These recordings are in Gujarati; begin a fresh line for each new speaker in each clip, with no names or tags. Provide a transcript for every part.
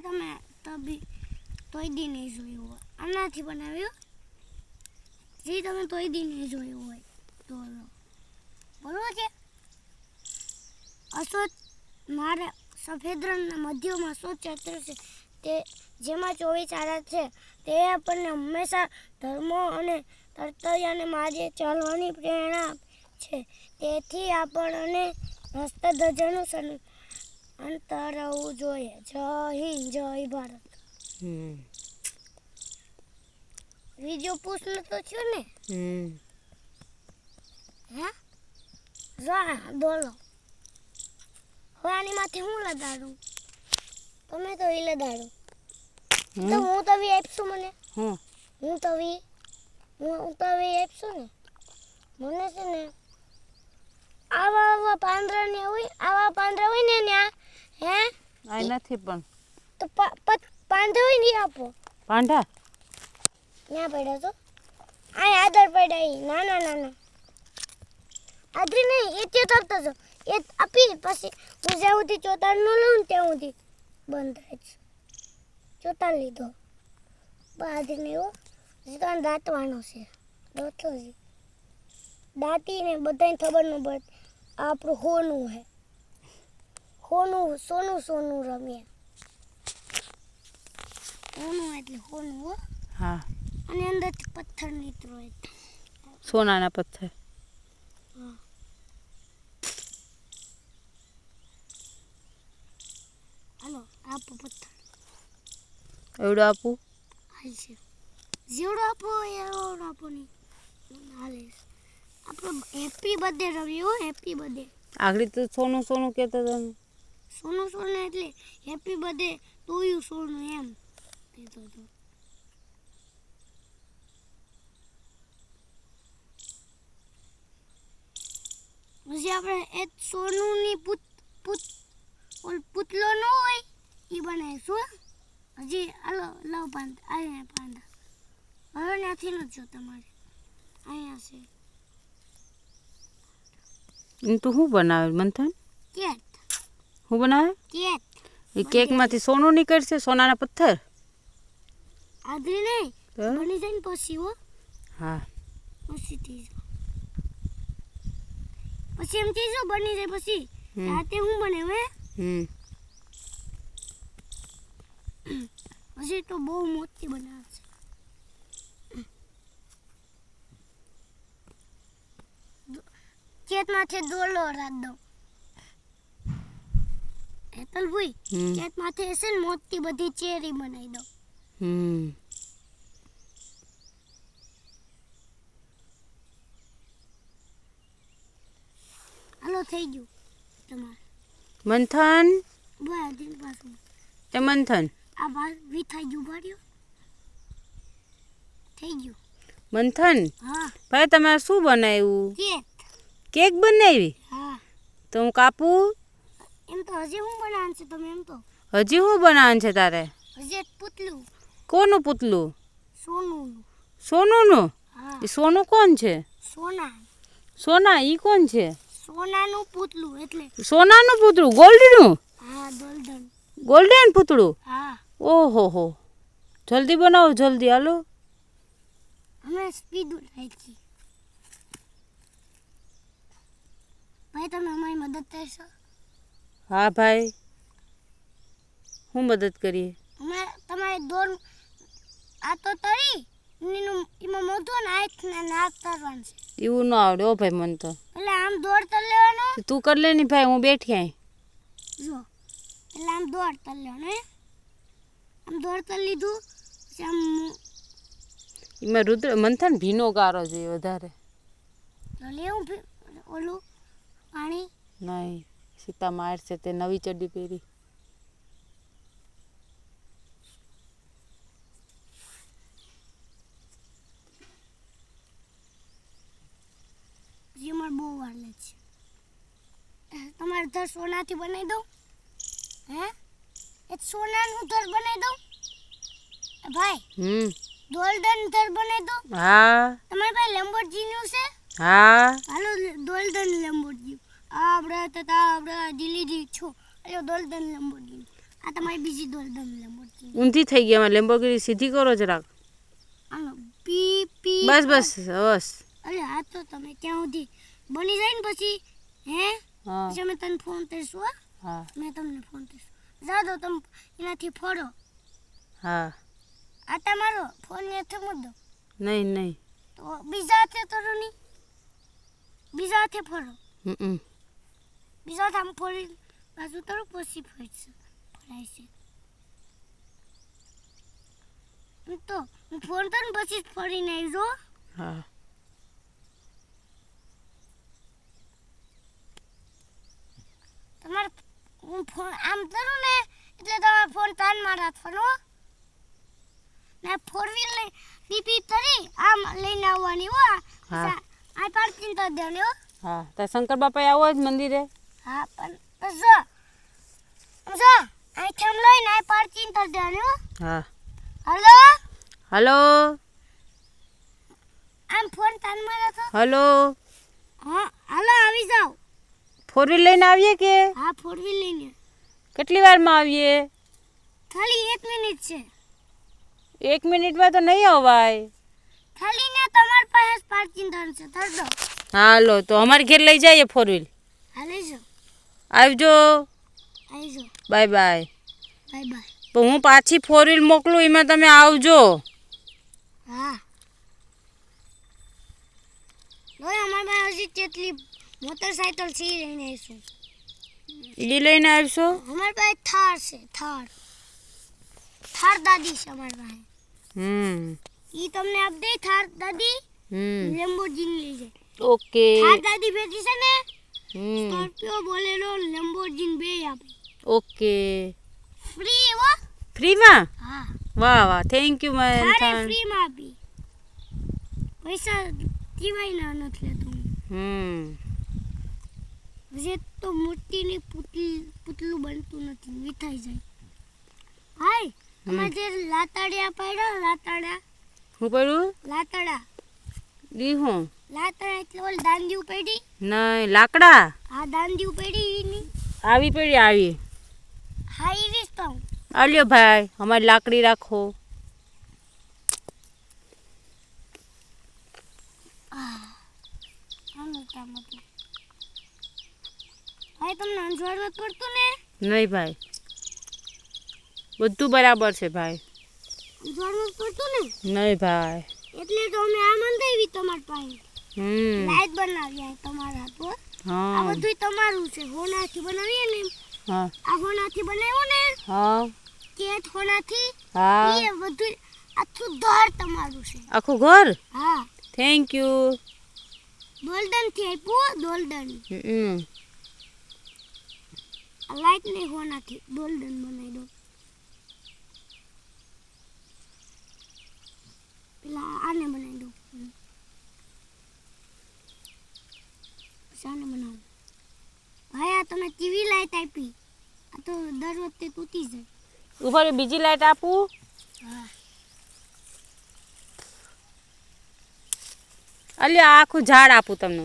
તમે તોય દી નહીં જોયું હોય આનાથી બનાવ્યું જે તમે તોય દી નહીં જોયું હોય તો બરોબર છે અશોચ મારે સફેદ રંગના મધ્યમાં અશોચ ચૈત્ર છે તે જેમાં 24 આરા છે તે આપણને હંમેશા ધર્મ અને કર્તવ્યને માર્ગે ચાલવાની પ્રેરણા છે તેથી આપણને રાષ્ટ્રધ્વજનું અંતર રહેવું જોઈએ જય હિન્દ જય ભારત વિડિયો પૂછલો તો છો ને હે બોલો હવે આની માથે હું લગાડું તમે તો એ લગાડો તો હું તવી આપશું મને હું તવી આપશું ને મને છે ને આવા પાંદડા ને હોય આવા પાંદડા હોય ને ન્યા હે
આ નથી પણ
તો પાંદડા હોય ને આપો
પાંડા
ન્યા પડ્યા તો આ આદર પડ્યા ના આદરી નહીં એ તે તરત જ એ આપી પછી હું જ્યાં સુધી ચોતાળનું લઉં ત્યાં સુધી બંધ થાય છે ચોતાળ લીધો બાદરીને એવો હજી તો દાંતવાનો છે દોતો છે દાંતીને બધાને ખબર ન પડે આપણું હોનું હે સોનું રમીએ હોનું એટલે હોનું હો
હા
અને અંદરથી પથ્થર નીકળો
સોનાના પથ્થર
હાલો આપો પથ્થર
એવડો આપું
હાલશે જેવડો આપો એવડો આપો નહીં હાલે આપણો હેપી બર્થડે રવિ હો હેપી બર્થડે
આગળ તો સોનું કહેતો હતો
સોનું એટલે હેપી બર્થડે ટુ યુ સોનું એમ કહેતો હતો પછી આપણે એ સોનુની પુતલો ન હોય એ બનાવીશું હજી હાલો લવ પાંદા અહીંયા પાંદા હવે ત્યાંથી ન જો તમારે અહીંયા છે
તું શું બનાવે મંથન
કેક
શું બનાવે
કેક
એ કેકમાંથી સોનું નીકળશે સોનાના પથ્થર
આદરી નહીં બની જાય ને પછી હો
હા
પછી થઈ જાય પછી એમ થઈ જાય બની જાય પછી રાતે હું બનાવે પછી તો બહુ મોટી બનાવશે ચેતમાંથી દોલો રાત દો હેતલભાઈ ચેતમાંથી હશે ને મોટી બધી ચેરી બનાવી દો હાલો થઈ ગયું તમારે
મંથન
બહાર પાછું
એ મંથન
આ બાર થઈ ગયું ભર્યું થઈ ગયું
મંથન
હા
ભાઈ તમે શું બનાવ્યું
કેક
કેક બનાવી
હા
તો હું કાપું
એમ તો હજી હું બનાવવાનું છે તમે એમ તો
હજી શું બનાવવાનું છે તારે
હજી એક પુતલું
કોનું પુતલું
સોનુનું
સોનુનું
હા
એ સોનું કોણ છે સોના ઈ કોણ છે
સોનાનું પુતલું એટલે
સોનાનું પૂતળું ગોલ્ડનું
હા
ગોલ્ડન પૂતળું
હા
ઓહો હો જલ્દી બનાવો જલ્દી હાલો
અમે સ્પીડ રાખી ભાઈ તમે અમારી મદદ કરશો
હા ભાઈ હું મદદ કરીએ
અમે તમારે દોર આ તો તરી એમાં મોઢું ને નાક તરવાનું છે
એવું ન આવડે ઓ ભાઈ મને તો
એટલે આમ દોડ તર લેવાનો
તું કર લે ની ભાઈ હું બેઠી આઈ
જો એટલે આમ દોડ તર લેવાનો આમ દોડ તર લીધું પછી આમ
એમાં રુદ્ર મંથન ભીનો ગારો જોઈએ વધારે
લેવું ઓલું પાણી
નહીં સીતા માર છે તે નવી ચડ્ડી પહેરી
જે મારે બહુ વાર લાગે છે તમારે ઘર સોનાથી બનાવી દઉં હે એક સોનાનું ઘર બનાવી દઉં ભાઈ ગોલ્ડન ઘર બનાવી દઉં
હા
તમારી પાસે લેમ્બોર્ગિની છે
હા
હાલો ગોલ્ડન લેમ્બોર્ગિની આપણે દિલ્હી છો હાલો ગોલ્ડન લેમ્બોર્ગિની આ તમારી બીજી ગોલ્ડન લેમ્બોર્ગિની
ઊંધી થઈ ગઈ અમારે લેમ્બોર્ગિની સીધી કરો જરાક
આનો પી પી
બસ બસ બસ
અરે આ તો તમે ત્યાં સુધી બની જાય ને પછી હે
હા
પછી અમે તને ફોન કરીશું હો.
હા
મેં તમને ફોન કરીશું જા દો તમે એનાથી ફોડો
હા
આ તમારો ફોન નથી મુદ્દો
નહીં નહીં
તો બીજા હાથે તરો નહીં બીજા હાથે ફોડો
હમ
બીજા હાથે આમ ફોડી બાજુ તરો પછી ફોડશે ફોડાય છે હું તો હું ફોન તને પછી જ ફોડીને આવી જો
હા
તમારે હું ફોન આમ કરું ને એટલે તમારો ફોન તાન મારા હાથમાં હો ને ફોર વ્હીલ લઈ બીપી તરી આમ લઈને આવવાની હો
હા.
આ પાર્કિંગ તો દેવાની હો
હા તો શંકર બાપા આવો જ મંદિરે
હા પણ બસ જો અહીંથી આમ લઈને આ પાર્કિંગ તો દેવાની હો
હા
હલો
હલો
આમ ફોન તાન મારા તો
હલો
હા હાલો આવી જાઓ
ફોર વ્હીલ લઈને આવીએ કે
હા ફોર વ્હીલ લઈને
કેટલી વારમાં આવીએ
ખાલી 1 મિનિટ છે
1 મિનિટમાં તો નહીં અવાય
ખાલી ને તમાર પાસે પાર્કિંગ ધન છે ધર દો
હાલો તો અમારે ઘેર લઈ જઈએ ફોર વ્હીલ
હાલે જો
આવજો
આવી જો
બાય બાય
બાય બાય
તો હું પાછી ફોર વ્હીલ મોકલું એમાં તમે આવજો
હા લોય અમાર પાસે હજી કેટલી મોટરસાઇકલ છે ઈ લઈને આવીશું
એ લઈને આવશો
અમાર પાસે થાર છે થાર દાદી છે અમાર પાસે ઈ તમને આપ દે થાર દાદી લેમ્બોર્ગિની લઈ જાય
ઓકે
થાર દાદી ભેગી છે ને સ્કોર્પિયો બોલેરો લેમ્બોર્ગિની બે આપે
ઓકે
ફ્રી હો
ફ્રીમાં
હા
વાહ વાહ થેન્ક યુ
થારે
મંથન
ફ્રી માં આપી પૈસા દીવાય ના નથી લેતો હું. હજી તો મૂર્તિની પુતલું બનતું નથી વિથાઈ જાય હાય અમારે જે લાતાડિયા પડ્યા લાતાડા
હું પડ્યું
લાતાડા
દીહું
લાતાડા એટલે ઓલ દાંડી પડી
નહીં લાકડા
આ દાંડી પડી ઈની
આવી પડી આવી
હા ઈ વિસ્તો
આલ્યો ભાઈ અમારી લાકડી રાખો
આનું કામ હતું ભાઈ તમને અંજવાડ નથી પડતું ને
નહીં ભાઈ બધું બરાબર છે ભાઈ
અંજવાડ નથી પડતું ને
નહીં ભાઈ
એટલે તો અમે આ મંદાવી તમાર પાસે લાઈટ બનાવી આ તમારા હાથો આ
હા
બધું તમારું છે હોનાથી બનાવીએ ને
હા
આ હોનાથી બનાવ્યું ને
હા
કેટ હોનાથી
હા
એ બધું આખું ઘર તમારું છે
આખું ઘર
હા
થેન્ક યુ
ગોલ્ડન થી આપ્યું ગોલ્ડન લાઈટ નહીં હોનાથી ગોલ્ડન બનાવી દો પેલા આને બનાવી દો શાને બનાવું ભાઈ આ તમે ટીવી લાઈટ આપી આ તો દર વખતે તૂટી જાય
ઉપર બીજી લાઈટ આપું
હા
અલ્યા આ આખું ઝાડ આપું તમને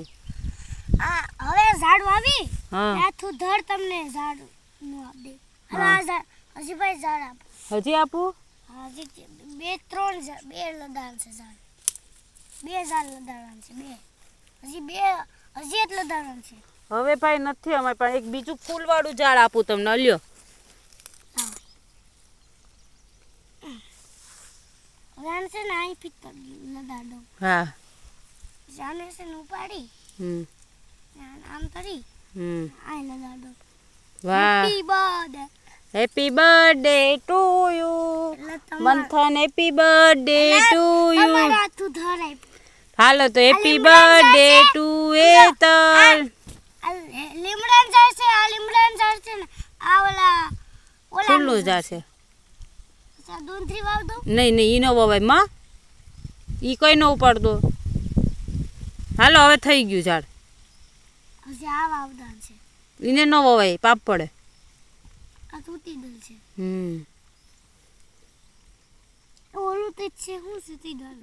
આ હવે ઝાડ વાવી
હા
આથું ધર તમને ઝાડ નું આપ દે હવે આ ઝાડ હજી ભાઈ ઝાડ આપ
હજી આપું
હજી 2-3 ઝાડ 2 લદાણ છે ઝાડ 2 ઝાડ લદાણ છે 2 હજી એક લદાણ છે
હવે ભાઈ નથી અમારે પણ એક બીજું ફૂલવાળું ઝાડ આપું તમને અલ્યો
હવે આને છે ને અહીં ફિટ લદાડ દો
હા
આને છે ને ઉપાડી આમ કરી અહીં લદાડ દો
વાહ
happy birthday
happy birthday to you મંથન હેપી બર્થડે ટુ યુ
તમારા હાથું ધર આપ્યું
હાલો તો હેપી બર્થડે ટુ એતલ
લીમડાન ઝાડ છે આ લીમડાન ઝાડ છે ને આ ઓલા
ફૂલનું ઝાડ છે
દૂંધરી વાવ દો
નહીં નહીં ઈ નો વવાય માં ઈ કઈ ન ઉપાડતો હાલો હવે થઈ ગયું ઝાડ
હજી આ વાવદાન છે
એને ન વવાય પાપ પડે
આ તૂટી ગયેલ છે
હમ
ઓલું તે છે હું સીધી ગયેલ